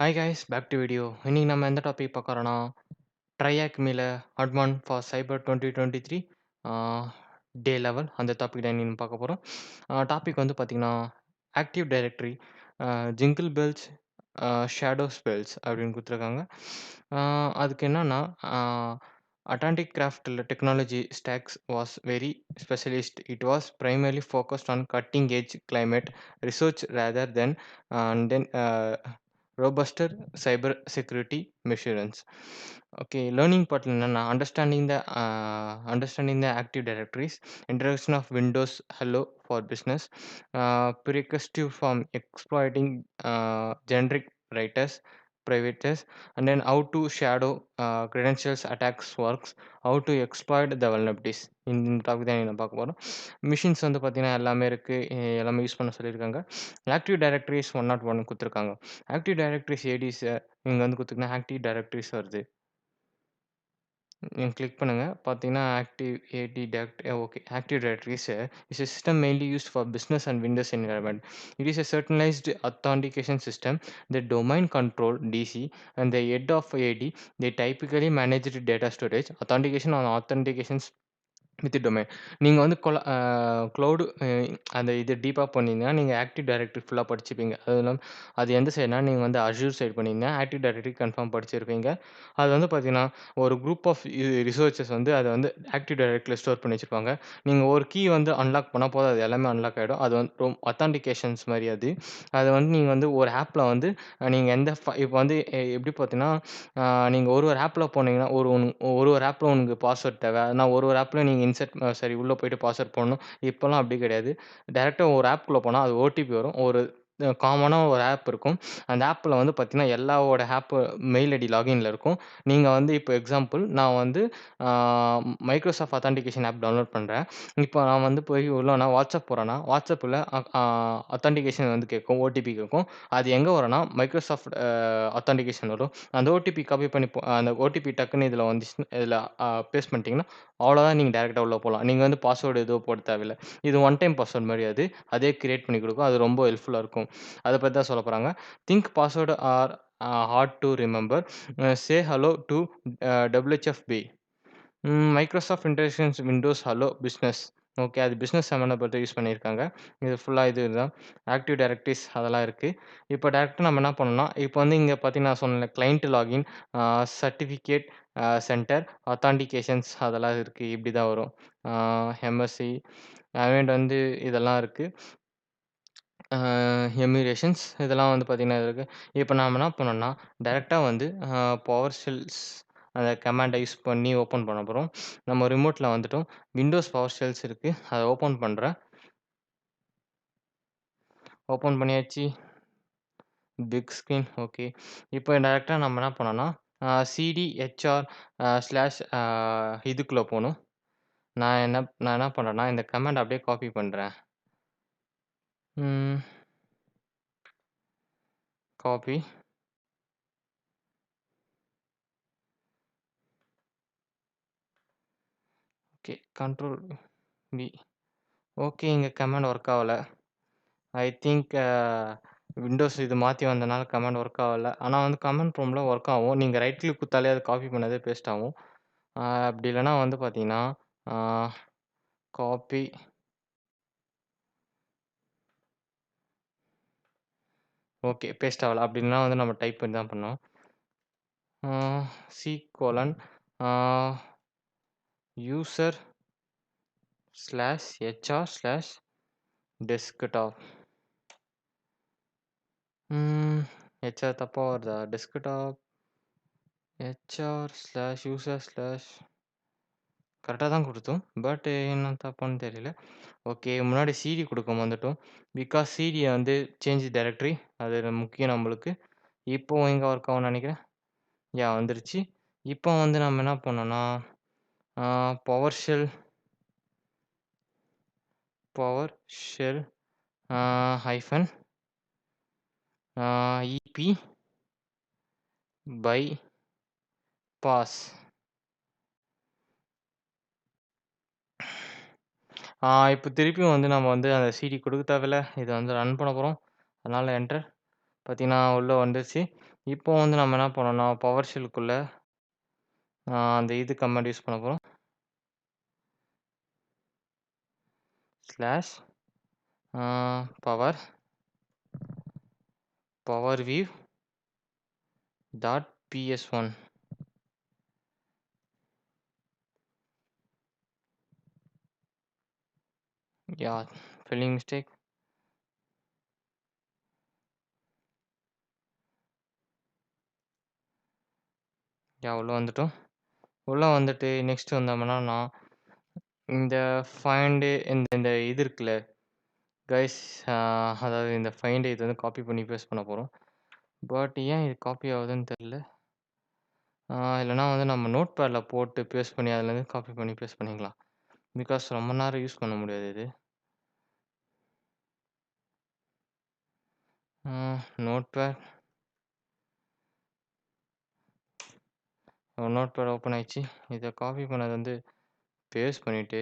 Hi guys back to video. இன்னைக்கு நம்ம எந்த டாபிக் பார்க்குறோன்னா ட்ரையாக் மீல advent for cyber 2023 day level அந்த டாபிக் தான் இன்னைக்கு பார்க்க போகிறோம். டாபிக் வந்து பார்த்தீங்கன்னா active directory jingle bells shadow spells அப்படின்னு கொடுத்துருக்காங்க. அதுக்கு என்னன்னா Atlantic craft technology stocks was very specialist. It was primarily focused on cutting edge climate research rather than then robuster cyber security measures. Okay, learning part என்னன்னா understanding the active directories, introduction of Windows Hello for business, prerequisite from exploiting generic writers privileges, and then how to shadow credentials attacks works, how to exploit the vulnerabilities. இந்த topic தான் நான் பார்க்க போகிறோம். Machines வந்து பார்த்தீங்கன்னா எல்லாமே இருக்குது, எல்லாமே யூஸ் பண்ண சொல்லியிருக்காங்க. ஆக்டிவ் டைரக்டரிஸ் 101 கொடுத்துருக்காங்க. ஆக்டிவ் டைரக்டரிஸ் ஏடிஸ இங்க வந்து குடுத்துருக்கீங்கன்னா, ஆக்டிவ் டைரக்டரிஸ் வருது. நீங்க கிளிக் பண்ணுங்க. பார்த்தீங்கன்னா, active AD direct okay. Active directories is a system mainly used for business and Windows environment. It is a centralized authentication system. The domain control DC and the head of AD, they typically manage the data storage, authentication and authentications with domain. நீங்க வந்து cloud அந்த இது டீப்பா போனீங்கன்னா, நீங்க active directory ஃபுல்லா படிச்சுப்பீங்க. அதுவும் இல்லாம அது எந்த சைடுனா, நீங்க வந்து அஷ்யூர் சைடு பண்ணியிருந்தா, ஆக்டிவ் டைரக்டரி கன்ஃபார்ம் படிச்சிருப்பீங்க. அது வந்து பார்த்தீங்கன்னா, ஒரு குரூப் ஆஃப் ரிசோர்ஸஸ் வந்து அத வந்து ஆக்டிவ் டைரக்டரில ஸ்டோர் பண்ணி வச்சிருப்பாங்க. நீங்க ஒரு கீ வந்து அன்லாக் பண்ணா போதும், அது எல்லாமே அன்லாக் ஆயிடும். அது வந்து அத்தான்டிகேஷன்ஸ் மாரி அது. அது வந்து நீங்க வந்து ஒரு ஆப்ல வந்து நீங்க எந்த இப்ப வந்து எப்படி பார்த்தீங்கன்னா, நீங்க ஒரு ஒரு ஆப்ல போனீங்கன்னா, ஒரு ஒரு ஆப்ல உங்களுக்கு பாஸ்வேர்ட் தேவை. ஆனா ஒரு ஒரு ஆப்ல நீங்க சரி உள்ள போயிட்டு பாஸ்வேர்ட் போடணும். இப்பலாம் அப்படி கிடையாது. டைரக்ட்டா ஒரு ஆப்க்குள்ள போனா அது ஓடிபி வரும். ஒரு காமனா ஒரு ஆப் இருக்கும். அந்த ஆப்ல வந்து பார்த்தீங்கன்னா, எல்லாவோட மெயில் ஐடி லாகின்ல இருக்கும். நீங்க வந்து இப்போ எக்ஸாம்பிள் நான் வந்து ஆ மைக்ரோசாஃப்ட் ஆத்தென்டிகேஷன் ஆப் டவுன்லோட் பண்றேன். இப்போ நான் வந்து போய் உள்ள நான் வாட்ஸ்அப் போறேன்னா, வாட்ஸ்அப்ல ஆத்தென்டிகேஷன் வந்து கேட்கும். ஓடிபி கேட்கும். அது எங்க வரும்னா, மைக்ரோசாஃப்ட் ஆத்தென்டிகேஷன் வரும். அந்த ஓடிபி காப்பி பண்ணி அந்த ஓடிபி டக்குன்னு இதில வந்துச்சுன்னா இதில பேஸ்ட் பண்ணிட்டீங்கன்னா, அவ்வளோதான் நீங்க டைரக்ட்டா உள்ள போலாம். நீங்க வந்து பாஸ்வேர்ட் எதுவும் போட தேவையில்ல. இது ஒன் டைம் பாஸ்வேர்ட் மாரி அது. அதே கிரியேட் பண்ணி குடுக்கும். அது ரொம்ப ஹெல்ப்ஃபுல்லா இருக்கும். அத பத்தி தான் சொல்லப் போறாங்க. Think password are hard to remember. Say hello to WHFB. Microsoft intelligence Windows hello business. Okay. அது பிசினஸ் சம்மந்தப்பட்டு யூஸ் பண்ணியிருக்காங்க. இது ஃபுல்லா இதுதான். ஆக்டிவ் டைரக்டரிஸ் அதெல்லாம் இருக்கு. இப்போ டைரக்ட்டா நம்ம என்ன பண்ணணும்னா, இப்போ வந்து இங்க பார்த்தீங்கன்னா நான் சொன்னேன்ல கிளையன்ட் லாகின், சர்டிஃபிகேட் சென்டர், ஆத்தென்டிகேஷன்ஸ் அதெல்லாம் இருக்கு. இப்படி தான் வரும். எம்எஸ்சி அண்ட் வந்து இதெல்லாம் இருக்கு. எம்யூலேஷன்ஸ் இதெல்லாம் வந்து பார்த்தீங்கன்னா இருக்கு. இப்போ நாம என்ன பண்ணோம்னா, டைரக்ட்டா வந்து பவர் ஷெல்ஸ் அந்த கமாண்ட யூஸ் பண்ணி ஓப்பன் பண்ண போறோம். நம்ம ரிமோட்ல வந்துட்டோம். விண்டோஸ் பவர் ஷெல்ஸ் இருக்கு. அத ஓப்பன் பண்றேன். ஓப்பன் பண்ணியாச்சு. Big screen okay. இப்போ டைரக்ட்டா நம்ம என்ன பண்ணோம்னா, சிடி ஹெச்ஆர் ஸ்லாஷ் இதுக்குள்ள போணும். நான் என்ன பண்றேன்னா, இந்த கமாண்ட அப்படியே காப்பி பண்றேன். ம். Copy. Okay. Control V. Okay. இங்க கமாண்ட் ஒர்க் ஆவல. ஐ திங்க் விண்டோஸ் இது மாத்தி வந்தனால கமாண்ட் ஒர்க் ஆவல. ஆனா வந்து கமாண்ட் ப்ராம்ப்ட்ல ஒர்க் ஆகும். நீங்க ரைட் கிளிக் குடுத்தாலே அது காப்பி பண்ணதே பேஸ்ட் ஆகும். அப்படி இல்லன்னா வந்து பார்த்தீங்கன்னா, ஆ காப்பி ஓகே. பேஸ்ட் ஆவல. அப்படின்னா வந்து நம்ம டைப் பண்ணி தான் பண்ணணும். ஆ சி கோலன் ஆ user slash HR slash desktop. HR தப்பா வருதா? Desktop HR slash user slash கரெக்ட்டா தான் குடுத்தோம். பட் என்ன தப்பான்னு தெரியல. ஓகே. முன்னாடி சிடி குடுக்க மறந்துட்டோம். பிகாஸ் சிடிய வந்து சேஞ்ச் டைரக்டரி அது முக்கியம் நம்மளுக்கு. இப்போ எங்க ஒர்க் ஆகும்னு நெனைக்கிறேன். வந்துருச்சு. இப்போ வந்து நம்ம என்ன பண்ணோம்னா, ஆ PowerShell PowerShell hyphen EP bypass. இப்போ திருப்பியும் வந்து நம்ம வந்து அந்த சிடி குடுக்க தேவையில்ல. இத வந்து ரன் பண்ண போறோம். அதனால என்டர். பார்த்தீங்கன்னா, உள்ள வந்துருச்சு. இப்போ வந்து நம்ம என்ன பண்ணோம்னா, பவர் ஷெல்லுக்குள்ள அந்த இது கமாண்ட் யூஸ் பண்ண போறோம். ஸ்லாஷ் ஆ PowerView dot ps1. Yeah, spelling mistake. உள்ள வந்துட்டோம். உள்ள வந்துட்டு நெக்ஸ்ட் வந்தோம்னா, நான் இந்த ஃபைண்ட் இந்த இது இருக்குல்ல கைஸ், அதாவது இந்த ஃபைண்ட் இது வந்து காப்பி பண்ணி பேஸ்ட் பண்ண போறோம். பட் ஏன் இது காப்பி ஆகுதுன்னு தெரியல. இல்லைனா வந்து நம்ம நோட் பேடில் போட்டு பேஸ்ட் பண்ணி அதுலேருந்து காப்பி பண்ணி பேஸ்ட் பண்ணிக்கலாம். பிகாஸ் ரொம்ப நேரம் யூஸ் பண்ண முடியாது இது. நோட் பேட் ஓப்பன் ஆயிடுச்சு. இதை காப்பி பண்ணது வந்து பேஸ்ட் பண்ணிவிட்டு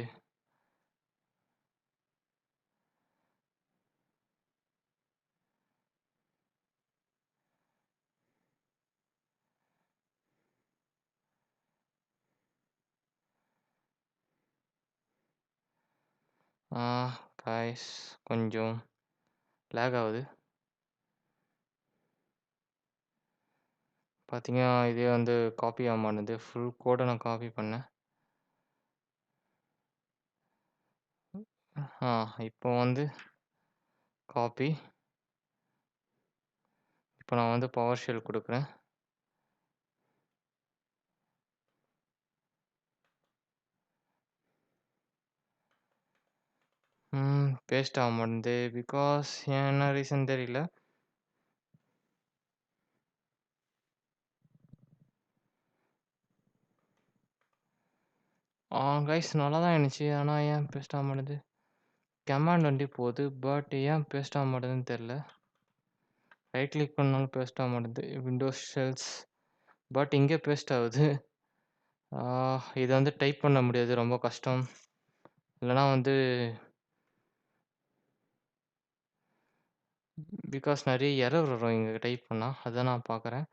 கைஸ் கொஞ்சம் லேக் ஆகுது. பார்த்தீங்கன்னா இதே வந்து காப்பி ஆக மாட்டேது. ஃபுல் கோடை நான் காப்பி பண்ணேன். இப்போ வந்து காப்பி. இப்போ நான் வந்து பவர் ஷெல் கொடுக்குறேன். பேஸ்ட் ஆக மாட்டேது. பிகாஸ் என்ன ரீசன் தெரியல. கைஸ் நல்லா தான் இருந்துச்சு. ஆனால் ஏன் பேஸ்ட் ஆக மாட்டேது? கமாண்ட் வண்டி போகுது. பட் ஏன் பேஸ்ட் ஆக மாட்டேதுன்னு தெரில. ரைட் கிளிக் பண்ணாலும் பேஸ்ட் ஆக மாட்டேது. Windows shells. பட் இங்கே பேஸ்ட் ஆகுது. இதை வந்து டைப் பண்ண முடியாது. ரொம்ப கஷ்டம். இல்லைனா வந்து பிகாஸ் நிறைய எரர் வரும் இங்கே டைப் பண்ணால். அதான் நான் பார்க்குறேன்.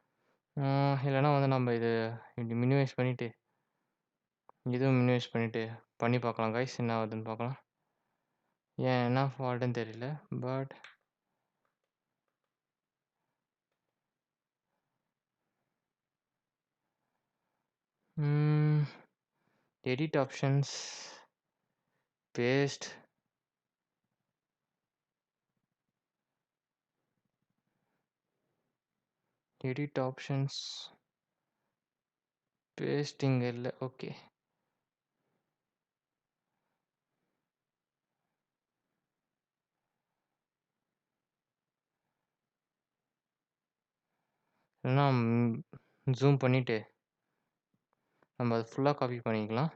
இல்லைனா வந்து நம்ம இது இப்படி மினிமைஸ் பண்ணிவிட்டு இதுவும் மினிமைஸ் பண்ணிவிட்டு பண்ணி பார்க்கலாம் கைஸ். என்ன ஆகுதுன்னு பார்க்கலாம். ஏன் என்ன ஃபால்ட்டுன்னு தெரியல. But edit options paste edit options paste இங்கே இல்லை. ஓகே, இல்லைனா ஜூம் பண்ணிவிட்டு நம்ம அதை ஃபுல்லாக காப்பி பண்ணிக்கலாம்.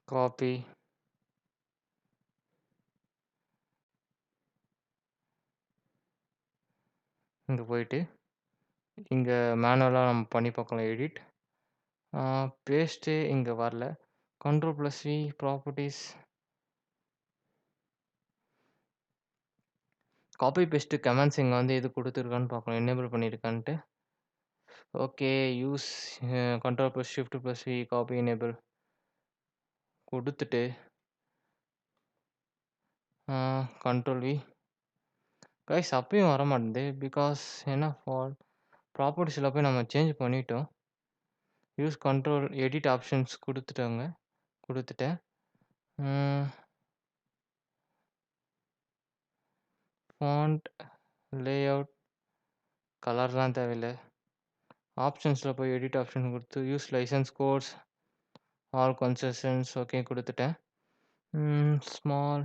காப்பி இங்கே போயிட்டு இங்கே மேனுவலாக நம்ம பண்ணி பார்க்கலாம். எடிட் பேஸ்ட்டு இங்கே வரல. Ctrl+V properties copy paste comments இங்கே வந்து எது கொடுத்துருக்கான்னு பார்க்கலாம். எனேபிள் பண்ணியிருக்கான்ட்டு. Okay, use Ctrl+Shift+V copy enable கொடுத்துட்டு Ctrl+V கைஸ் அப்பயும் வர மாட்டேது. பிகாஸ் என்ன ஃபால்ட்? ப்ராப்பர்ட்டிஸில் போய் நம்ம சேஞ்ச் பண்ணிட்டோம். யூஸ் கண்ட்ரோல் எடிட் ஆப்ஷன்ஸ் கொடுத்துட்டேன். ஃபாண்ட் லேஅவுட் கலர்லாம் தேவையில்லை. ஆப்ஷன்ஸில் போய் எடிட் ஆப்ஷன் கொடுத்து use licence codes all concessions okay கொடுத்துட்டேன். Small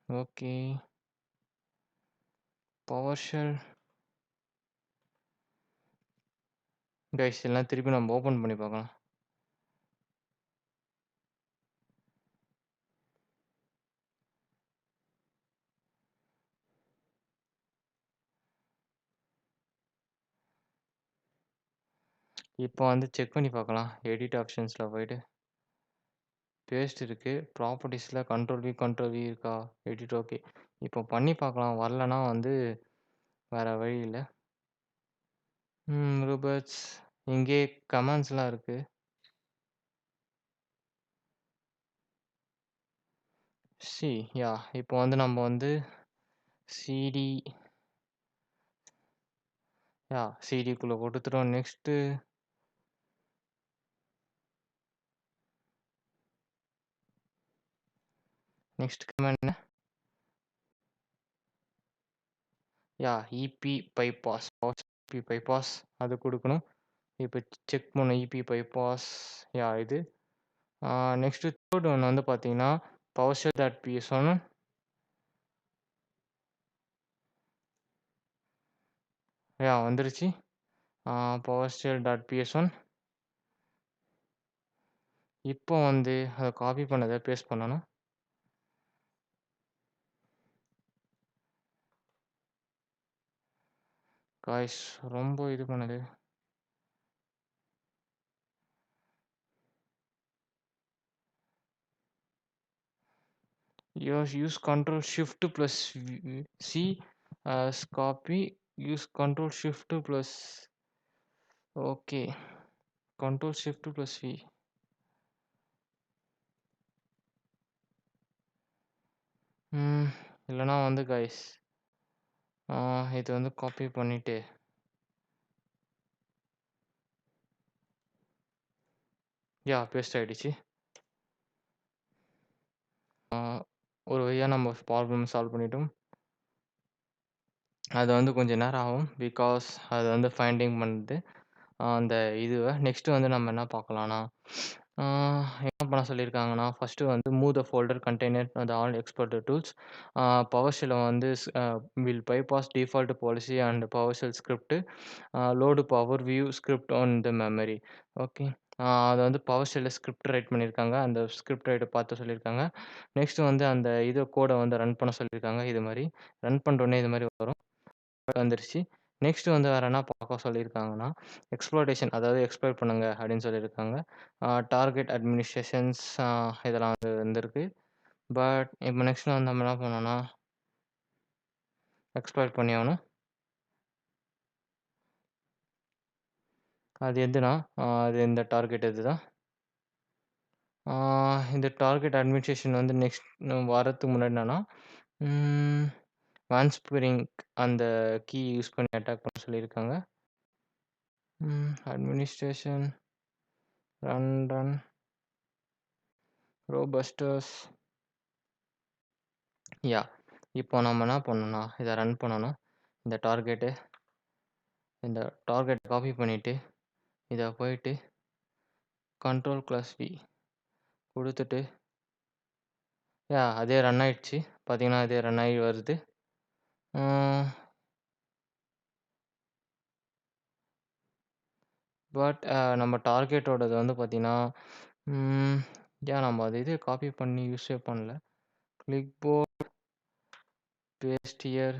okay. PowerShell guys எல்லாம் திருப்பி நம்ம ஓப்பன் பண்ணி பார்க்கலாம். இப்போ வந்து செக் பண்ணி பார்க்கலாம். எடிட் ஆப்ஷன்ஸில் போயிட்டு பேஸ்ட் இருக்கு. ப்ராப்பர்ட்டீஸ்ல கண்ட்ரோல் வி இருக்கா? Edit okay. இப்போ பண்ணி பார்க்கலாம். வரலன்னா வந்து வேற வழி இல்ல. ரோபோட்ஸ் இங்கே கமாண்ட்ஸ்லாம் இருக்கு. சி யா இப்போ வந்து நம்ம வந்து சிடி சிடிக்குள்ள கொடுத்துட்டோம். நெக்ஸ்ட் கமாண்ட் என்ன? இபி பைபாஸ் இபி பைபாஸ் அது கொடுக்கணும். இப்போ செக் பண்ண இபி பைபாஸ் இது. நெக்ஸ்ட் தேர்ட் ஒன் வந்து பார்த்தீங்கன்னா PowerShell.ps1 வந்துருச்சு. PowerShell.ps1 இப்போ வந்து அதை காப்பி பண்ணதை பேஸ்ட் பண்ணணும். காய்ஸ் ரொம்ப இது பண்ணுது. Use Control Shift plus C as copy. Use Control Shift plus okay Control Shift plus V. இல்லைனா வந்து கைஸ் இது வந்து காப்பி பண்ணிட்டு பேஸ்ட் ஆயிடுச்சு. ஒரு வழியாக நம்ம ப்ராப்ளம் சால்வ் பண்ணிட்டோம். அது வந்து கொஞ்சம் நேரம் ஆகும் பிகாஸ் அது வந்து ஃபைண்டிங் பண்ணுது அந்த இதுவை. நெக்ஸ்ட்டு வந்து நம்ம என்ன பார்க்கலாம்னா என்ன பண்ண சொல்லியிருக்காங்கன்னா ஃபஸ்ட்டு வந்து மூவ் த ஃபோல்டர் கண்டெய்னர் அந்த ஆல் எக்ஸ்போர்ட் டூல்ஸ். PowerShell வந்து will bypass default policy and PowerShell script load power view script on the memory. Okay. அதை வந்து PowerShell ஸ்கிரிப்ட் ரைட் பண்ணியிருக்காங்க. அந்த ஸ்கிரிப்ட் ரைட்டை பார்த்து சொல்லியிருக்காங்க. நெக்ஸ்ட்டு வந்து அந்த இதை கோடை வந்து ரன் பண்ண சொல்லியிருக்காங்க. இது மாதிரி ரன் பண்ணுறோன்னே இது மாதிரி வரும். வந்துருச்சு. நெக்ஸ்ட் வந்து வேற என்ன பார்க்க சொல்லியிருக்காங்கன்னா எக்ஸ்ப்ளோரேஷன் அதாவது எக்ஸ்ப்ளோர் பண்ணுங்க அப்படின்னு சொல்லியிருக்காங்க. டார்கெட் அட்மினிஸ்ட்ரேஷன்ஸ் இதெல்லாம் வந்து வந்திருக்கு. பட் இப்போ நெக்ஸ்ட் வந்து நம்ம என்ன பண்ணோம்னா எக்ஸ்ப்ளோர் பண்ணி ஆகணும். அது எதுனா அது இந்த டார்கெட் இதுதான். இந்த டார்கெட் அட்மினிஸ்ட்ரேஷன் வந்து நெக்ஸ்ட் வாரத்துக்கு முன்னாடி என்னன்னா வான்ஸ்பிரிங் அந்த கீ யூஸ் பண்ணி அட்டாக் பண்ண சொல்லியிருக்காங்க. அட்மினிஸ்ட்ரேஷன் ரன் ரோபஸ்டர்ஸ் இப்போ நம்ம என்ன பண்ணணும்னா இதை ரன் பண்ணணும். இந்த டார்கெட்டை காப்பி பண்ணிவிட்டு இதை போயிட்டு Ctrl+V கொடுத்துட்டு அதே ரன் ஆயிடுச்சு. பார்த்தீங்கன்னா அதே ரன் ஆகி வருது. பட் நம்ம டார்கெட்டோடது வந்து பார்த்தீங்கன்னா நம்ம அது இது காப்பி பண்ணி யூஸே பண்ணல. Clipboard paste here.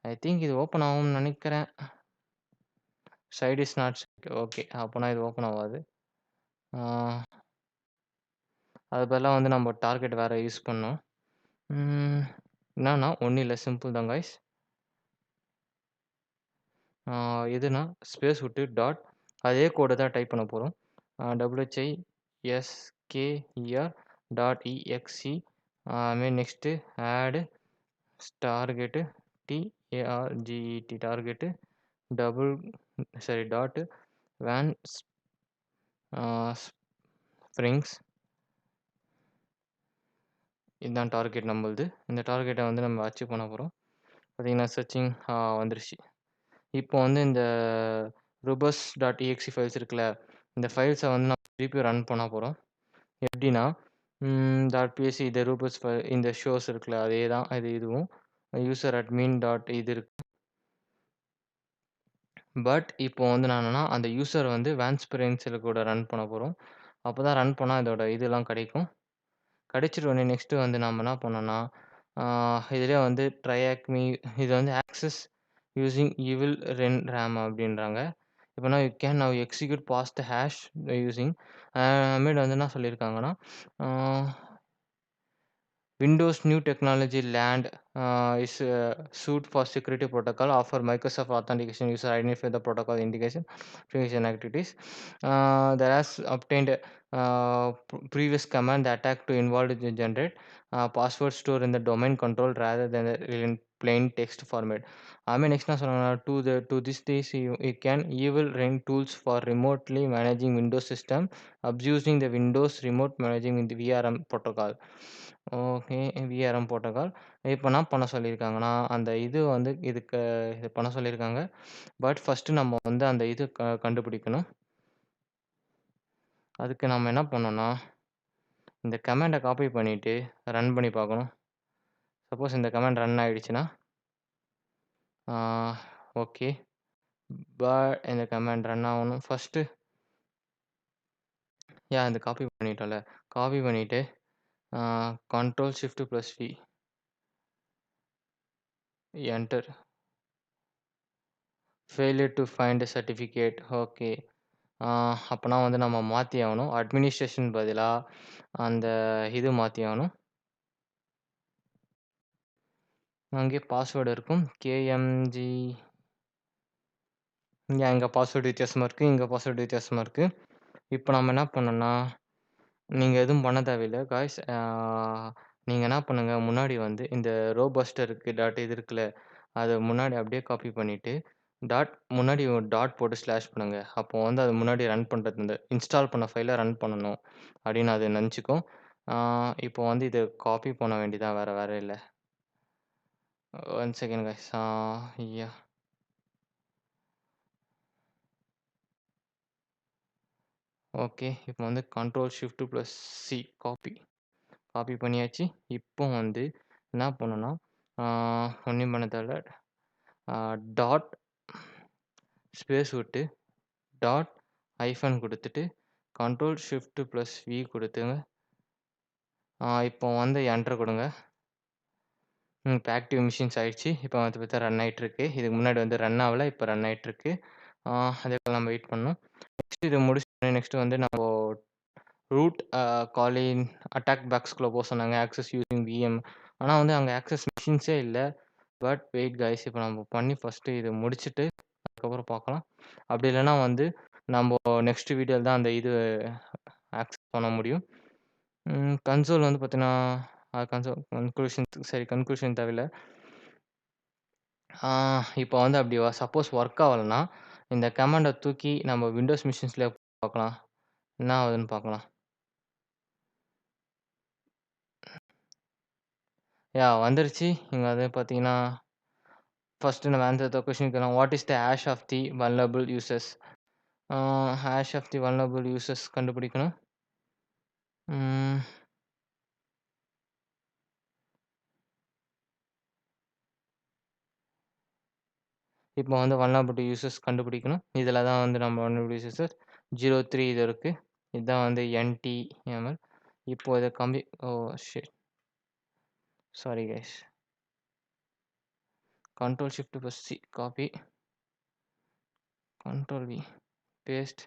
I think இது ஓப்பன் ஆகும்னு நினைக்கிறேன். Site is not okay. அப்போனா இது ஓப்பன் ஆகாது. அது பதிலாக வந்து நம்ம டார்கெட் வேறு யூஸ் பண்ணோம். என்னன்னா ஒன்றும் இல்லை, சிம்பிள் தான் கைஸ். எதுனா ஸ்பேஸ் விட்டு டாட் அதே கோடை தான் டைப் பண்ண போகிறோம். WHISKER.exe next add target TARGET target dot van springs இதுதான் டார்கெட் நம்மளுது. இந்த டார்கெட்டை வந்து நம்ம அச்சீவ் பண்ண போகிறோம். பார்த்தீங்கன்னா சர்ச்சிங் வந்துருச்சு. இப்போ வந்து இந்த robust.exe ஃபைல்ஸ் இருக்குல்ல, இந்த ஃபைல்ஸை வந்து நம்ம திருப்பி ரன் பண்ண போகிறோம். எப்படின்னா .psc இந்த robust ஃபைல் இந்த ஷோஸ் இருக்குல்ல அதே தான் இதுவும் யூசர் அட்மின் இது இருக்கு. பட் இப்போ வந்து நான் என்னன்னா அந்த யூசர் வந்து வான்ஸ்பிரிங்ஸில் கூட ரன் பண்ண போகிறோம். அப்போ தான் ரன் பண்ணால் இதோட இதெல்லாம் கிடைக்கும். கிடைச்சிட்டு உடனே நெக்ஸ்ட்டு வந்து நம்ம என்ன பண்ணோம்னா இதிலே வந்து ட்ரையாக்மி இது வந்து access using evil WinRM அப்படின்றாங்க. இப்ப நான் you can now execute pass the hash using அமேட் வந்து என்ன சொல்லியிருக்காங்கன்னா, ஆ Windows new technology land is suit for security protocol offer Microsoft authentication user identify the protocol indication activities. There has obtained previous command the attack to involve the generate password store in the domain control rather than in plain text format. I mean, next to this days you can evil ring tools for remotely managing Windows system abusing the Windows remote managing in the VRM protocol. Okay. VRM protocol. இப்ப என்ன பண்ண சொல்லியிருக்காங்கன்னா, அந்த இது வந்து இதுக்கு இது பண்ண சொல்லியிருக்காங்க. பட் ஃபர்ஸ்ட்டு நம்ம வந்து அந்த இது கண்டுபிடிக்கணும். அதுக்கு நம்ம என்ன பண்ணணும்னா, இந்த கமாண்ட காப்பி பண்ணிட்டு ரன் பண்ணி பார்க்கணும். சப்போஸ் இந்த கமாண்ட் ரன் ஆயிடுச்சுன்னா, ஆ ஓகே. இந்த கமாண்ட் ரன் ஆவணும். ஃபர்ஸ்ட்டு இந்த காப்பி பண்ணிட்டோம்ல. காப்பி பண்ணிட்டு control shift plus V enter. Failure to find certificate. Okay. அப்பனா வந்து நம்ம மாத்தி ஆவணும். அட்மினிஸ்ட்ரேஷன் பதிலா அந்த இது மாத்தி ஆவணும். அங்கே பாஸ்வேர்ட் இருக்கும். கேஎம்ஜி இங்க பாஸ்வேர்ட் வித்தியாசமா இருக்கு. இங்க பாஸ்வேர்ட் வித்தியாசமா இருக்கு. இப்ப நம்ம என்ன பண்ணணும்னா, நீங்க எதுவும் பண்ண தேவையில்ல காய்ஸ். நீங்க என்ன பண்ணுங்க, முன்னாடி வந்து இந்த ரோபஸ்டருக்கு இது இருக்குல்ல, அத முன்னாடி அப்படியே காப்பி பண்ணிட்டு, முன்னாடி ஒரு டாட் போட்டு ஸ்லாஷ் பண்ணுங்க. அப்போ வந்து அது முன்னாடி ரன் பண்றது இந்த இன்ஸ்டால் பண்ண ஃபைல ரன் பண்ணணும் அப்படின்னு அது நெனச்சுக்கும். இப்போ வந்து இத காப்பி பண்ண வேண்டியதான் வேற இல்ல. One second guys. Yeah! Okay. இப்போ வந்து control shift plus C copy பண்ணியாச்சு. இப்போ வந்து என்ன பண்ணணும்னா, ஒண்ணும் பண்ண தேவையில்ல. டாட் ஸ்பேஸ் விட்டு டாட் ஹைஃபன் குடுத்துட்டு கண்ட்ரோல் ஷிஃப்ட் ப்ளஸ் வி குடுத்துங்க. இப்போ வந்து என்டர் குடுங்க. இப்போ ஆக்டிவ் மிஷின்ஸ் ஆயிடுச்சு. இப்போ வந்து பார்த்தா ரன் ஆயிட்டுருக்கு. இதுக்கு முன்னாடி வந்து ரன் ஆவல. இப்போ ரன் ஆயிட்டுருக்கு. அதுக்கு நம்ம வெயிட் பண்ணணும். நெக்ஸ்ட் இத முடிச்சுட்டு நெக்ஸ்ட் வந்து நம்ம ரூட் காலின் அட்டாக் பாக்ஸ்குள்ள போ சொன்னாங்க. Access using VM. ஆனா வந்து அங்க ஆக்சஸ் மிஷின்ஸே இல்ல. But wait guys. இப்போ நம்ம பண்ணி ஃபர்ஸ்ட்டு இத முடிச்சுட்டு அதுக்கப்புறம் பார்க்கலாம். அப்படி இல்லன்னா வந்து நம்போ நெக்ஸ்ட் வீடியோல தான் அந்த இது ஆக்சஸ் பண்ண முடியும். கன்சோல் வந்து பார்த்தீங்கன்னா, கன்க்ளூஷன் தேவையில்ல. இப்போ வந்து அப்படி சப்போஸ் ஒர்க் ஆவலன்னா, இந்த கமாண்ட தூக்கி நம்ம விண்டோஸ் மிஷின்ஸ்ல பார்க்கலாம். என்ன ஆகுதுன்னு பார்க்கலாம். வந்துருச்சு. இங்க வந்து பார்த்தீங்கன்னா, ஃபர்ஸ்ட்டு நம்ம ஆன்சர் த கொஸ்டின் கேட்கலாம். What is the hash of the vulnerable users? Hash of the vulnerable users கண்டுபிடிக்கணும். ம். இப்போ வந்து வல்னரபிலிட்டி யூசர்ஸ் கண்டுபிடிக்கணும். இதில தான் வந்து நம்ம வல்னரபிலிட்டி யூசர்ஸ் 03 இது இருக்கு. இதுதான் வந்து NTML. இப்போ இத shit. Sorry guys. Control shift plus C copy. Control V paste.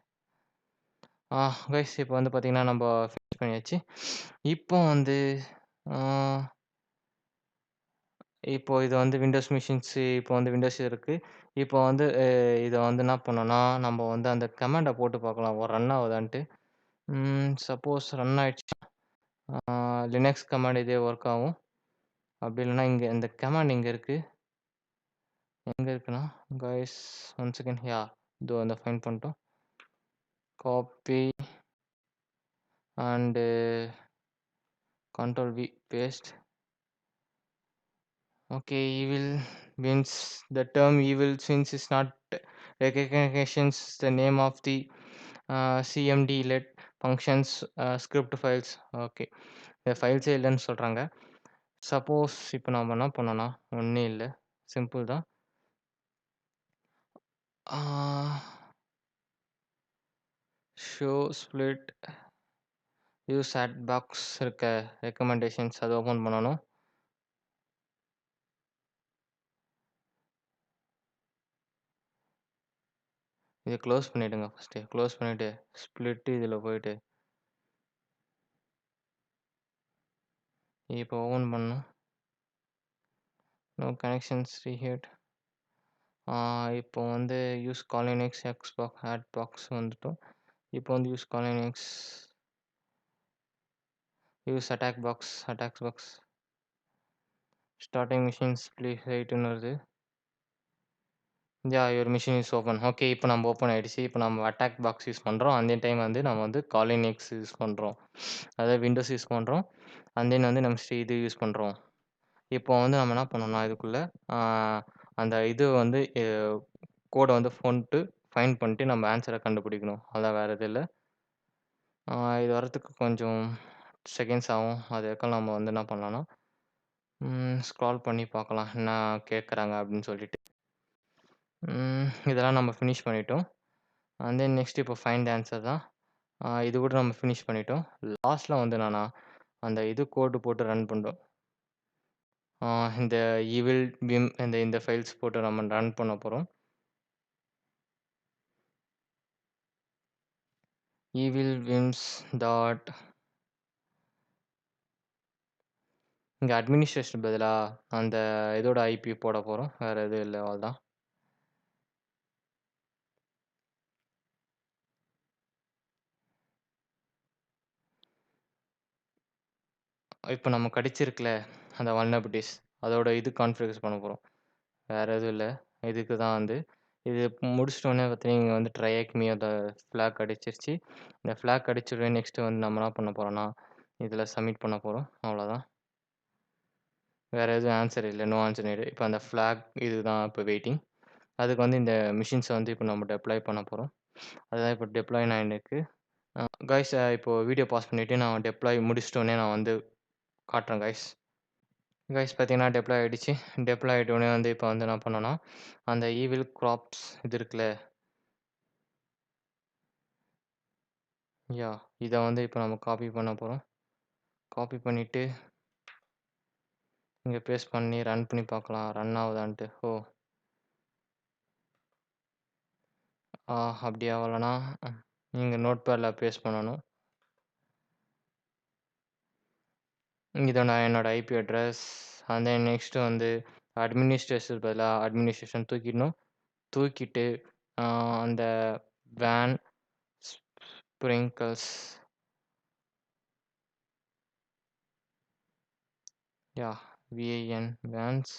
Guys இப்போ வந்து பார்த்தீங்கன்னா, நம்ப ஃபினிஷ் பண்ணியாச்சு. இப்போ வந்து ஆ இப்போ இது வந்து விண்டோஸ் மிஷின்ஸ் இப்போ வந்து விண்டோஸ் இருக்கு. இப்போ வந்து இத வந்து என்ன பண்ணணும்னா, நம்ம வந்து அந்த கமாண்ட போட்டு பார்க்கலாம். ரன் ஆகுதான்ட்டு. சப்போஸ் ரன் ஆயிடுச்சு. லினக்ஸ் கமாண்ட் இதே ஒர்க் ஆகும். அப்படி இல்லன்னா இங்க இந்த கமாண்ட் இங்க இருக்கு. எங்க இருக்குன்னா, காய்ஸ் ஒன் செகண்ட். இதோ அந்த ஃபைண்ட் பண்ணிட்டோம். Copy and control V paste. Okay, evil means the term evil since it's not recognitions the name of the CMD let functions script files. Okay, இந்த ஃபைல்ஸே இல்லைன்னு சொல்கிறாங்க. சப்போஸ் இப்போ நம்ம என்ன பண்ணோன்னா ஒன்றும் இல்லை, சிம்பிள் தான். Show split use at box இருக்க ரெக்கமெண்டேஷன்ஸ் அதை ஓப்பன் பண்ணணும். இத க்ளோஸ் பண்ணிடுங்க ஃபர்ஸ்ட்டு. க்ளோஸ் பண்ணிட்டு, ஸ்ப்ளிட் இதில போயிட்டு, இப்போ ஓப்பன் பண்ணணும். நோ கனெக்ஷன்ஸ் ரீஹிட். இப்போ வந்து யூஸ் காலினெக்ஸ் எக்ஸ்பாக் ஆட் பாக்ஸ் வந்துட்டோம். இப்போ வந்து use Kali Linux use attack box starting machines please வெயிட்ன்னு வருது. Your machine is open. Okay. இப்போ நம்ம ஓப்பன் ஆயிடுச்சு. இப்போ நம்ம அட்டாக் பாக்ஸ் யூஸ் பண்றோம். அந்த டைம் வந்து நம்ம வந்து காலின் எக்ஸ் யூஸ் பண்றோம். அதாவது விண்டோஸ் யூஸ் பண்றோம். தென் வந்து நம்ம இது யூஸ் பண்றோம். இப்போ வந்து நம்ம என்ன பண்ணணும்னா, இதுக்குள்ள ஆ அந்த இது வந்து கோட வந்து ஃபைண்ட் பண்ணிட்டு நம்ம ஆன்ஸர கண்டுபிடிக்கணும். அதான் வேற எதுவும் இல்ல. இது வரதுக்கு கொஞ்சம் செகண்ட்ஸ் ஆகும். அதுவரைக்கும் நம்ம வந்து என்ன பண்ணலாம்னா, ஸ்க்ரால் பண்ணி பார்க்கலாம். என்ன கேட்குறாங்க அப்படின்னு சொல்லிட்டு. இதெல்லாம் நம்ம ஃபினிஷ் பண்ணிட்டோம். தென் நெக்ஸ்ட் இப்போ ஃபைண்ட் ஆன்ஸர் தான். இது கூட நம்ம ஃபினிஷ் பண்ணிட்டோம். லாஸ்ட்ல வந்து என்னன்னா, அந்த இது கோடு போட்டு ரன் பண்றோம். இந்த ஈவில் விம் இந்த ஃபைல்ஸ் போட்டு நம்ம ரன் பண்ண போறோம். ஈவில் விம்ஸ் டாட் இங்க அட்மினிஸ்ட்ரேஷன் பதிலா அந்த இதோட ஐபி போட போறோம். வேற எதுவும் இல்ல அவ்வளோதான். இப்போ நமக்கு கிடைச்சிருக்குல்ல அந்த வல்னரபிலிட்டீஸ் அதோட இது கான்ஃபிகர் பண்ண போறோம். வேற எதுவும் இல்ல. இதுக்கு தான் வந்து இது முடிச்சிட்டோனே பார்த்தீங்கன்னா, இங்க வந்து ட்ரையாக்மி அந்த ஃபிளாக் கிடைச்சிருச்சு. இந்த ஃபிளாக் கிடைச்ச நெக்ஸ்ட் வந்து நம்ம என்ன பண்ண போறோம்னா, இதில சப்மிட் பண்ண போறோம். அவ்வளோதான். வேற எதுவும் ஆன்ஸர் இல்ல. No answer needed. இப்போ அந்த ஃபிளாக் இதுதான் இப்போ வெயிட்டிங். அதுக்கு வந்து இந்த மிஷின்ஸ வந்து இப்போ நம்ம டெப்ளாய் பண்ண போறோம். அதுதான் இப்போ டெப்ளாய் ஆயிருக்கு. கைஸ் இப்போ வீடியோ பாஸ் பண்ணிட்டு நான் டெப்ளாய் முடிச்சிட்டோனே நான் வந்து காட்டுறேன் கைஸ். கைஸ் பார்த்தீங்கன்னா டெப்ளாய் ஆயிடுச்சு. டெப்ளாய் ஆயிட்டோனே வந்து இப்போ வந்து என்ன பண்ணோம்னா, அந்த ஈவில் கிராப்ஸ் இது இருக்குல்ல. இத வந்து இப்போ நம்ம காப்பி பண்ண போறோம். காப்பி பண்ணிட்டு இங்க பேஸ்ட் பண்ணி ரன் பண்ணி பார்க்கலாம். ரன் ஆகுதான்ட்டு. அப்படி ஆவலனா, நீங்க நோட்பேட்ல பேஸ்ட் பண்ணணும். இதான் என்னோட ஐபி அட்ரஸ். தென் நெக்ஸ்ட் வந்து அட்மினிஸ்ட்ரேஷன் தூக்கிடணும். தூக்கிட்டு அந்த van sprinkles VAN vans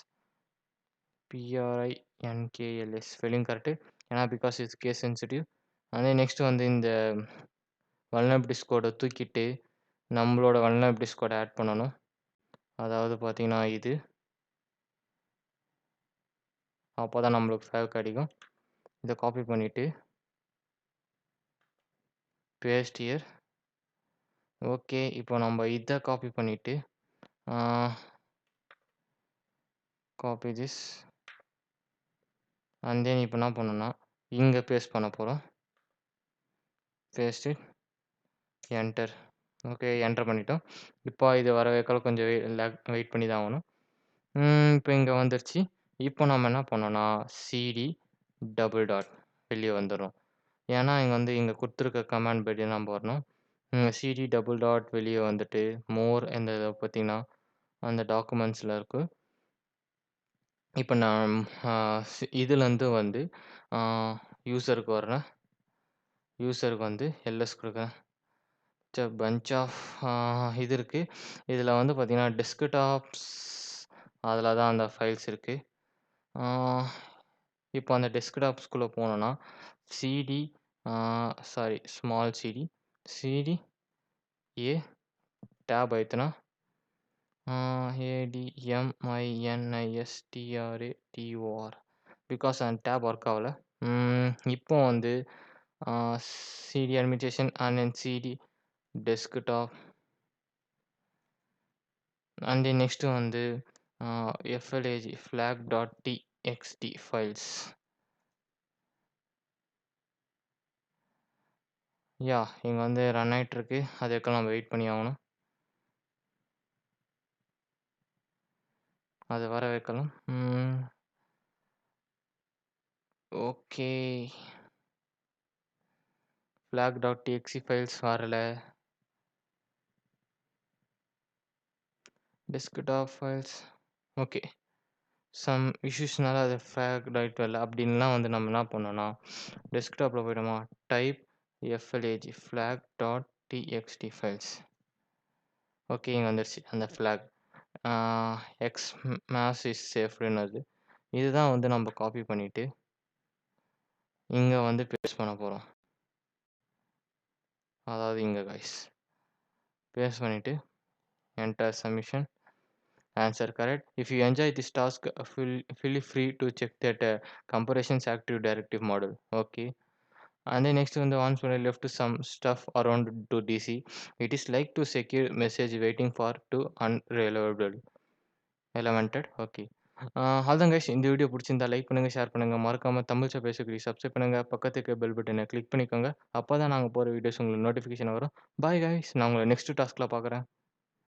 பிஆர்ஐஎன்கேஎல்எஸ் spelling correct. ஏன்னா because it's case sensitive. Next வந்து இந்த வல்னரபிலிட்டிஸ் கோட தூக்கிட்டு நம்மளோட வல்னரபிலிட்டிஸ் கோட ஆட் பண்ணணும். அதாவது பார்த்தீங்கன்னா இது. அப்போதான் நம்மளுக்கு ஃபைல் கிடைக்கும். இதை காப்பி பண்ணிட்டு பேஸ்ட் ஹியர். ஓகே. இப்போ நம்ம இதை காப்பி பண்ணிட்டு காப்பி திஸ் தென் இப்போ என்ன பண்ணணும்னா இங்கே பேஸ்ட் பண்ண போகிறோம். Paste it enter. Okay. Enter பண்ணிட்டோம். இப்போ இது வர வைக்கல கொஞ்சம் வெயிட் பண்ணி தான் ஆகணும். இப்போ இங்கே வந்துருச்சு. இப்போ நம்ம என்ன பண்ணோம்னா சிடி டபுள் டாட் வெளியே வந்துடும். ஏன்னா இங்கே கொடுத்துருக்க கமாண்ட் படி நம்ம வரணும். சிடி டபுள் டாட் வெளியே வந்துட்டு மோர் இந்த பார்த்தீங்கன்னா அந்த டாக்குமெண்ட்ஸில் இருக்கு. இப்போ நான் இதுலேருந்து வந்து யூசருக்கு வர்றேன். யூசருக்கு வந்து எல்எஸ் கொடுக்குறேன். பஞ்ச் ஆஃப் இது இருக்குது. இதில் வந்து பார்த்தீங்கன்னா டெஸ்க்டாப்ஸ் அதில் தான் அந்த ஃபைல்ஸ் இருக்குது. இப்போ அந்த டெஸ்க்டாப்ஸ்குள்ளே போனோன்னா CD small CD A tab ஆயிடுத்துனா ADMINISTRATOR பிகாஸ் அந்த டேப் ஒர்க் ஆகல. இப்போ வந்து CD administration and CD desktop and next வந்து FLAG flag dot txt files. இங்கே வந்து ரன் ஆகிட்டுருக்கு. அதுக்கெல்லாம் நம்ம வெயிட் பண்ணி ஆகணும். அது வர வைக்கலாம். ஓகே. flag.txt ஃபைல்ஸ் வரல. Desktop files. ஓகே. சம் இஷ்யூஸ்னால அது flag வரல. அப்படின்லாம் வந்து நம்ம என்ன பண்ணோம்னா, டெஸ்க்டாப்ல போயிட்டோமா, type flag flag.txt files. Okay. இங்க வந்துருச்சு அந்த ஃபிளாக். ஆ எக்ஸ் மேத்ஸ் இஸ் சேஃப்டுன்னு வருது. இதுதான் வந்து நம்ம காப்பி பண்ணிட்டு, இங்க வந்து பேஸ்ட் பண்ண போறோம். அதாவது இங்க காய்ஸ். பேஸ்ட் பண்ணிட்டு, enter submission. Answer correct. If you enjoy this task, feel free to check that comparisons active directive model. Okay. And then next one, the ones when I left some stuff around to DC. It is like to secure message waiting for to unreliable. Elemented. Okay. அதான் guys இந்த video பிடிச்சிருந்தா like பண்ணுங்க, share பண்ணுங்க. மறக்காம தமிழ்ச்ச பேசுகிறீ subscribe பண்ணுங்க. பக்கத்துக்கு bell பட்டனை click பண்ணிக்கோங்க. அப்பதான் நாங்க போற வீடியோஸ் உங்களுக்கு நோட்டிஃபிகேஷன் வரும். Bye guys. நான் உங்களை நெக்ஸ்ட் டாஸ்க்ல பார்க்குறேன்.